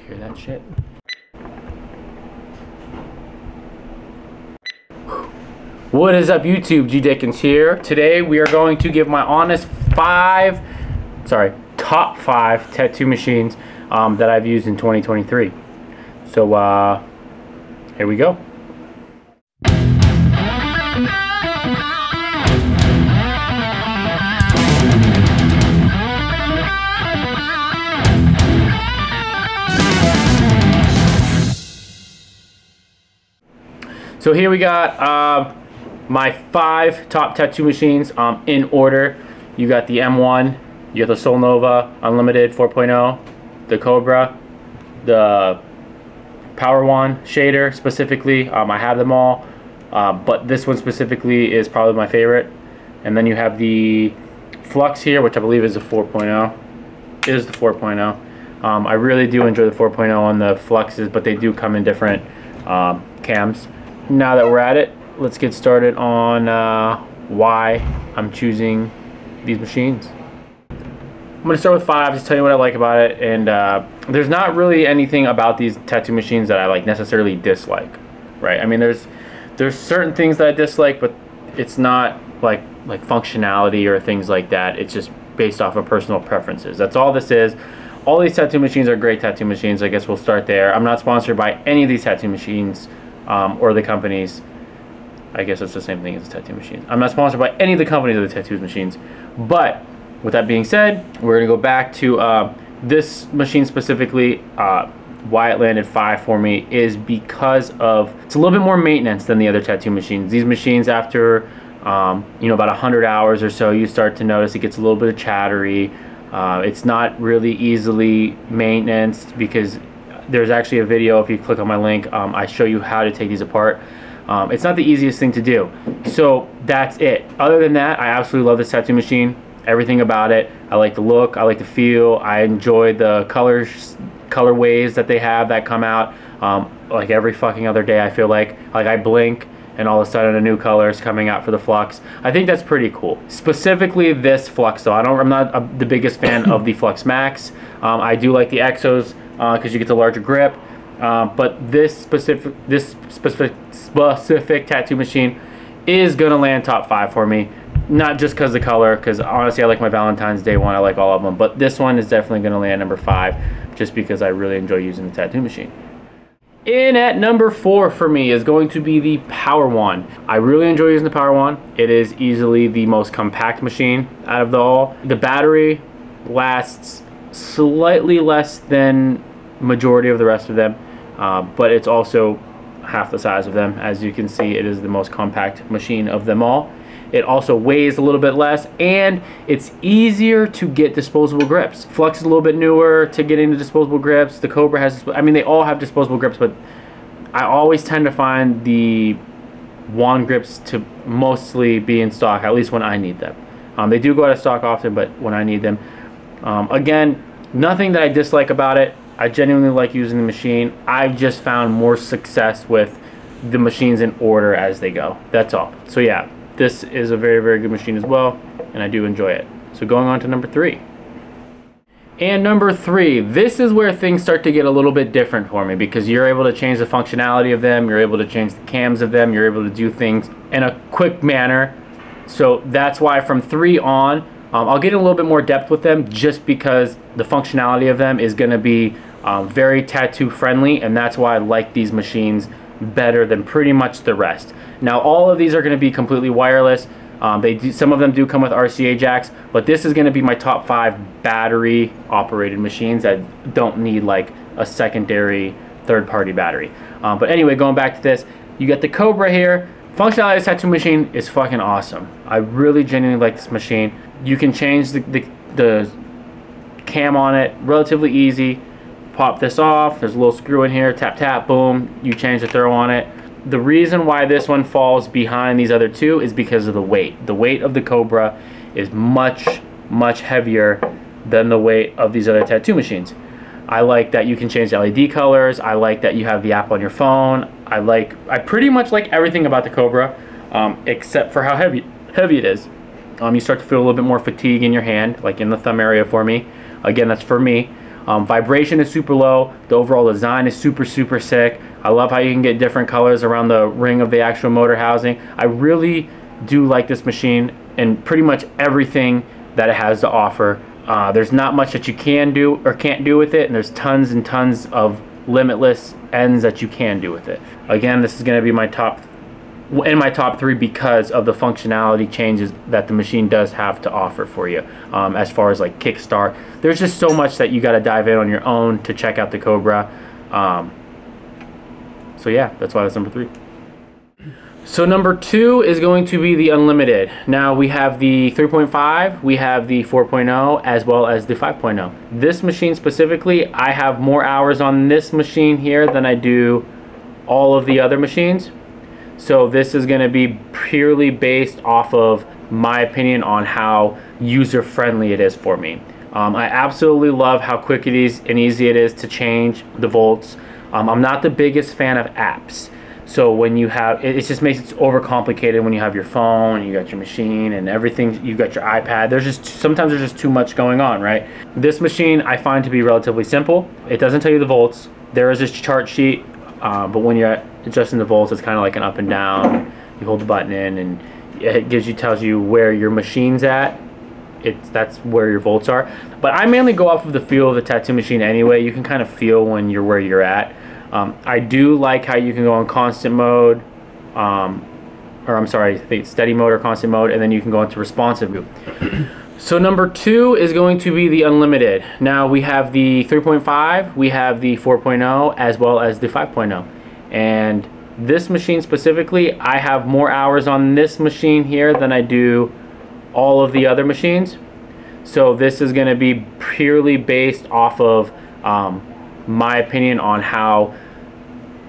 Hear that shit? What is up, YouTube? G Dickens here. Today we are going to give my honest top 5 tattoo machines that I've used in 2023. So here we go. So here we got my 5 top tattoo machines in order. You got the M1, you got the Solnova Unlimited 4.0, the Cobra, the PowerOne shader specifically. I have them all, but this one specifically is probably my favorite. And then you have the Flux here, which I believe is the 4.0. It is the 4.0. I really do enjoy the 4.0 on the Fluxes, but they do come in different cams. Now that we're at it, let's get started on why I'm choosing these machines. I'm going to start with 5, just tell you what I like about it. And there's not really anything about these tattoo machines that I like necessarily dislike, right? I mean, there's certain things that I dislike, but it's not like functionality or things like that. It's just based off of personal preferences. That's all this is. All these tattoo machines are great tattoo machines. I guess we'll start there. I'm not sponsored by any of these tattoo machines or the companies. I guess it's the same thing as the tattoo machines. I'm not sponsored by any of the companies of the tattoo machines. But with that being said, we're going to go back to this machine specifically. Why it landed 5 for me is because of it's a little bit more maintenance than the other tattoo machines. These machines, after you know, about 100 hours or so, you start to notice it gets a little bit of chattery. It's not really easily maintained, because there's actually a video, if you click on my link, I show you how to take these apart. It's not the easiest thing to do. So that's it. Other than that, I absolutely love this tattoo machine. Everything about it. I like the look, I like the feel, I enjoy the colorways that they have that come out like every fucking other day. I feel like I blink and all of a sudden a new color is coming out for the Flux. I think that's pretty cool. Specifically this Flux though. I'm not the biggest fan of the Flux Max. I do like the Exos because you get the larger grip. But this specific tattoo machine is gonna land top 5 for me. Not just because of the color, because honestly I like my Valentine's Day one. I like all of them, but this one is definitely gonna land number 5, just because I really enjoy using the tattoo machine. In at number 4 for me is going to be the PowerOne. I really enjoy using the PowerOne. It is easily the most compact machine out of the all. The battery lasts slightly less than majority of the rest of them, but it's also half the size of them. As you can see, it is the most compact machine of them all. It also weighs a little bit less, and it's easier to get disposable grips. Flux is a little bit newer to getting the disposable grips. The Cobra has, I mean, they all have disposable grips, but I always tend to find the wand grips to mostly be in stock, at least when I need them. They do go out of stock often, but when I need them. Again, nothing that I dislike about it. I genuinely like using the machine. I've just found more success with the machines in order as they go. That's all. So yeah, this is a very, very good machine as well, and I do enjoy it. So going on to number 3. And number 3, this is where things start to get a little bit different for me, because you're able to change the functionality of them, you're able to change the cams of them, you're able to do things in a quick manner. So that's why from 3 on, I'll get in a little bit more depth with them, just because the functionality of them is going to be very tattoo friendly, and that's why I like these machines better than pretty much the rest. Now all of these are going to be completely wireless. Some of them do come with RCA jacks, but this is going to be my top 5 battery operated machines that don't need like a secondary third-party battery. But anyway, going back to this, you got the Cobra here. Functionality of this tattoo machine is fucking awesome. I really genuinely like this machine. You can change the cam on it relatively easy. Pop this off, there's a little screw in here, tap tap, boom, you change the throw on it. The reason why this one falls behind these other 2 is because of the weight. The weight of the Cobra is much, much heavier than the weight of these other tattoo machines. I like that you can change the LED colors. I like that you have the app on your phone. I pretty much like everything about the Cobra, except for how heavy it is. You start to feel a little bit more fatigue in your hand, like in the thumb area for me. Again, that's for me. Vibration is super low. The overall design is super sick. I love how you can get different colors around the ring of the actual motor housing. I really do like this machine and pretty much everything that it has to offer. There's not much that you can do or can't do with it, and there's tons and tons of limitless ends that you can do with it. Again, this is going to be my top 3 because of the functionality changes that the machine does have to offer for you. As far as like kickstart, there's just so much that you got to dive in on your own to check out the Cobra. So yeah, that's why that's number 3. So number 2 is going to be the Unlimited. Now we have the 3.5, we have the 4.0, as well as the 5.0. This machine specifically, I have more hours on this machine here than I do all of the other machines. So this is going to be purely based off of my opinion on how user-friendly it is for me. I absolutely love how quick it is and easy it is to change the volts. I'm not the biggest fan of apps. So when you have, it just makes it overcomplicated when you have your phone, you got your machine and everything, you've got your iPad. Sometimes there's just too much going on, right? This machine I find to be relatively simple. It doesn't tell you the volts. There is this chart sheet, but when you're adjusting the volts, it's kind of like an up and down. You hold the button in and it tells you where your machine's at. That's where your volts are. But I mainly go off of the feel of the tattoo machine anyway. You can kind of feel when you're where you're at. I do like how you can go on constant mode, or I'm sorry, steady mode or constant mode, and then you can go into responsive mode. So number 2 is going to be the Unlimited. Now we have the 3.5, we have the 4.0, as well as the 5.0. And this machine specifically, I have more hours on this machine here than I do all of the other machines. So this is going to be purely based off of my opinion on how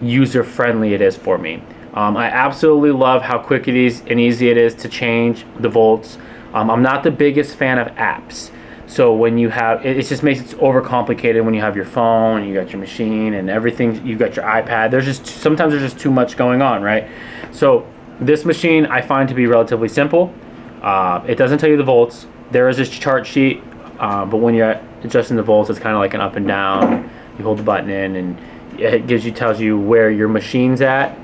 user-friendly it is for me. I absolutely love how quick it is and easy it is to change the volts. I'm not the biggest fan of apps. So when you have, it just makes it overcomplicated when you have your phone, you got your machine and everything, you've got your iPad. Sometimes there's just too much going on, right? So this machine I find to be relatively simple. It doesn't tell you the volts. There is this chart sheet, but when you're adjusting the volts, it's kind of like an up and down. You hold the button in and it tells you where your machine's at.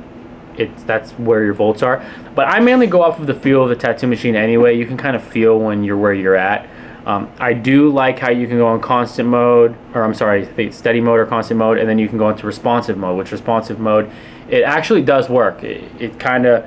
That's where your volts are. But I mainly go off of the feel of the tattoo machine anyway. You can kind of feel when you're where you're at. I do like how you can go on constant mode, or I'm sorry, steady mode or constant mode, and then you can go into responsive mode, which responsive mode, it actually does work. It kind of,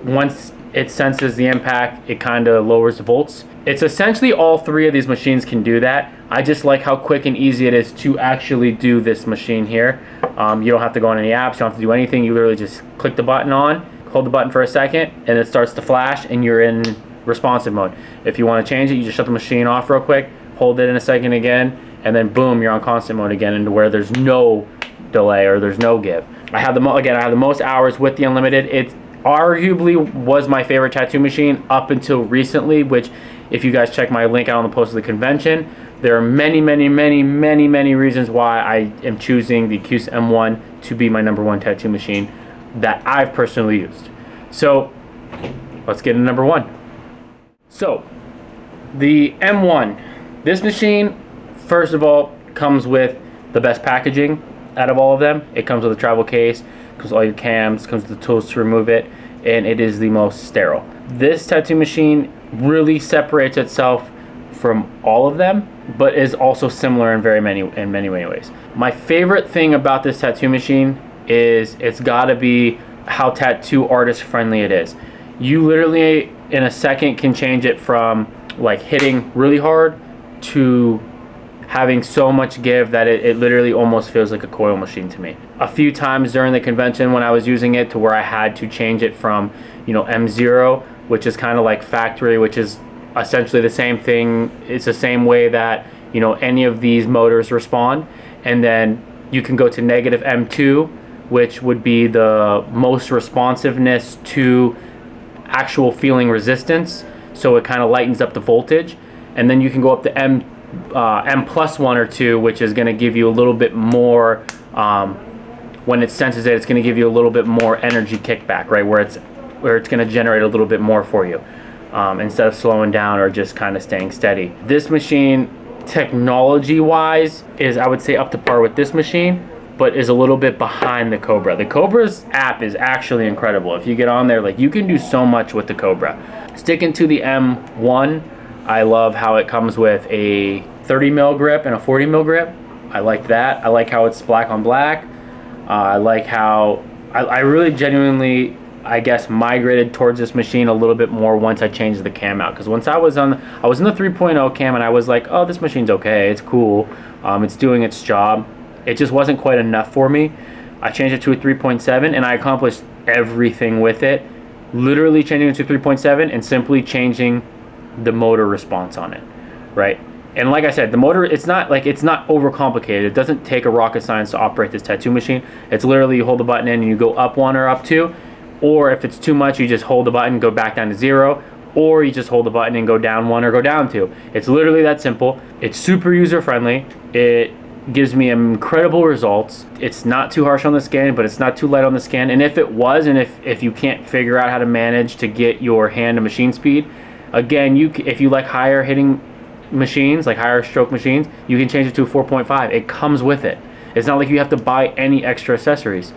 once it senses the impact, it kind of lowers the volts. It's essentially all 3 of these machines can do that. I just like how quick and easy it is to actually do this machine here. You don't have to go on any apps, you don't have to do anything. You literally just click the button on, hold the button for a second, and it starts to flash and you're in responsive mode. If you want to change it, you just shut the machine off real quick, hold it in a second again, and then boom, you're on constant mode again, into where there's no delay or there's no give. I have the most hours with the Unlimited. It arguably was my favorite tattoo machine up until recently, which if you guys check my link out on the post of the convention, there are many reasons why I am choosing the Acus M1 to be my number 1 tattoo machine that I've personally used. So let's get into number 1. So the M1, this machine, first of all, comes with the best packaging out of all of them. It comes with a travel case, comes with all your cams, comes with the tools to remove it, and it is the most sterile. This tattoo machine really separates itself from all of them, but is also similar in many ways. My favorite thing about this tattoo machine is it's gotta be how tattoo artist friendly it is. You literally in a second can change it from like hitting really hard to having so much give that it literally almost feels like a coil machine to me. A few times during the convention when I was using it to where I had to change it from, you know, M0, which is kind of like factory, which is essentially the same thing. It's the same way that, you know, any of these motors respond. And then you can go to negative M2, which would be the most responsiveness to actual feeling resistance. So it kind of lightens up the voltage. And then you can go up to M plus 1 or 2, which is going to give you a little bit more, when it senses it, it's going to give you a little bit more energy kickback, right, where it's going to generate a little bit more for you, instead of slowing down or just kind of staying steady. This machine technology wise is, I would say, up to par with this machine, but is a little bit behind the Cobra. The Cobra's app is actually incredible. If you get on there, like, you can do so much with the Cobra. Sticking to the M1, I love how it comes with a 30 mil grip and a 40 mil grip. I like that. I like how it's black on black. I like how I really genuinely, I guess, migrated towards this machine a little bit more once I changed the cam out. Because once I was in the 3.0 cam, and I was like, oh, this machine's okay, it's cool, it's doing its job. It just wasn't quite enough for me. I changed it to a 3.7, and I accomplished everything with it. Literally changing it to 3.7 and simply changing the motor response on it, right? And like I said, the motor, it's not overcomplicated. It doesn't take a rocket science to operate this tattoo machine. It's literally, you hold the button in and you go up 1 or up 2, or if it's too much, you just hold the button, go back down to 0, or you just hold the button and go down 1 or go down 2. It's literally that simple. It's super user friendly. It gives me incredible results. It's not too harsh on the skin, but it's not too light on the skin. And if it was, and if you can't figure out how to manage to get your hand to machine speed, again, if you like higher hitting machines, like higher stroke machines, you can change it to a 4.5. It comes with it. It's not like you have to buy any extra accessories.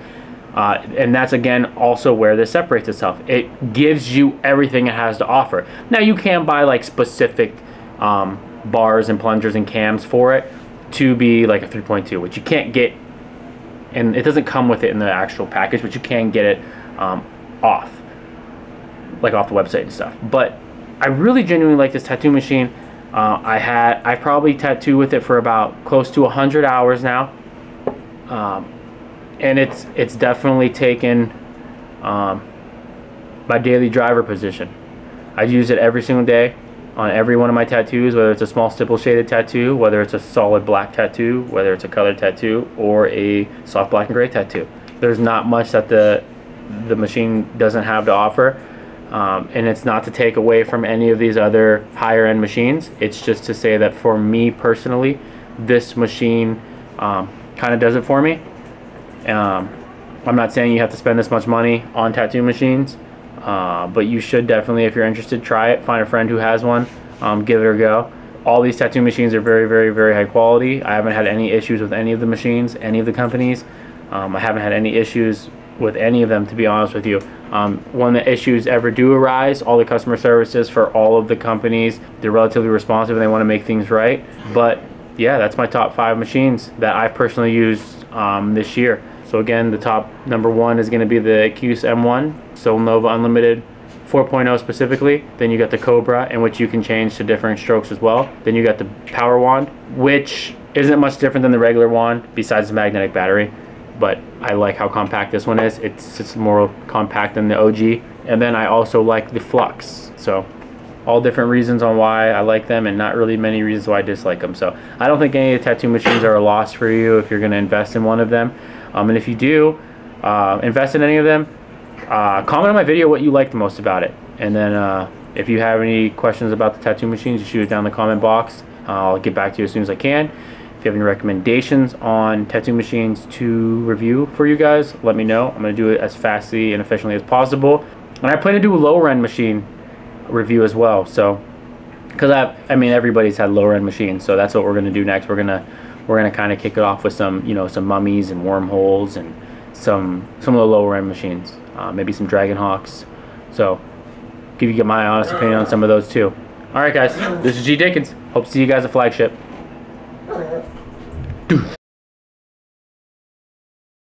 And that's, again, also where this separates itself. It gives you everything it has to offer. Now, you can buy like specific bars and plungers and cams for it to be like a 3.2, which you can't get, and it doesn't come with it in the actual package, but you can get it off the website and stuff. But I really genuinely like this tattoo machine. I've probably tattooed with it for about close to 100 hours now, and it's definitely taken my daily driver position. I use it every single day on every one of my tattoos, whether it's a small stipple shaded tattoo, whether it's a solid black tattoo, whether it's a colored tattoo, or a soft black and gray tattoo. There's not much that the machine doesn't have to offer. And it's not to take away from any of these other higher end machines. It's just to say that for me personally, this machine kind of does it for me. I'm not saying you have to spend this much money on tattoo machines, but you should definitely, if you're interested, try it. Find a friend who has one, give it a go. All these tattoo machines are very, very, very high quality. I haven't had any issues with any of the machines, any of the companies. I haven't had any issues with any of them, to be honest with you. When the issues ever do arise, all the customer services for all of the companies, they're relatively responsive and they want to make things right. But yeah, that's my top 5 machines that I've personally used this year. So again, the top number 1 is going to be the Acus M1, Nova Unlimited 4.0 specifically. Then you got the Cobra, in which you can change to different strokes as well. Then you got the PowerOne, which isn't much different than the regular wand besides the magnetic battery. But I like how compact this one is. It's more compact than the OG. And then I also like the Flux. So all different reasons on why I like them, and not really many reasons why I dislike them. So I don't think any of the tattoo machines are a loss for you if you're going to invest in one of them. And if you do invest in any of them, comment on my video what you like the most about it. And then if you have any questions about the tattoo machines, you shoot it down in the comment box. I'll get back to you as soon as I can. If you have any recommendations on tattoo machines to review for you guys, let me know. I'm going to do it as fastly and efficiently as possible. And I plan to do a lower end machine review as well. So, because I mean, everybody's had lower end machines, so that's what we're going to do next. We're gonna kind of kick it off with some, some mummies and wormholes and some of the lower end machines, maybe some dragon hawks. So, give you my honest opinion on some of those too. All right, guys, this is G Dickens. Hope to see you guys at Flagship. Dude.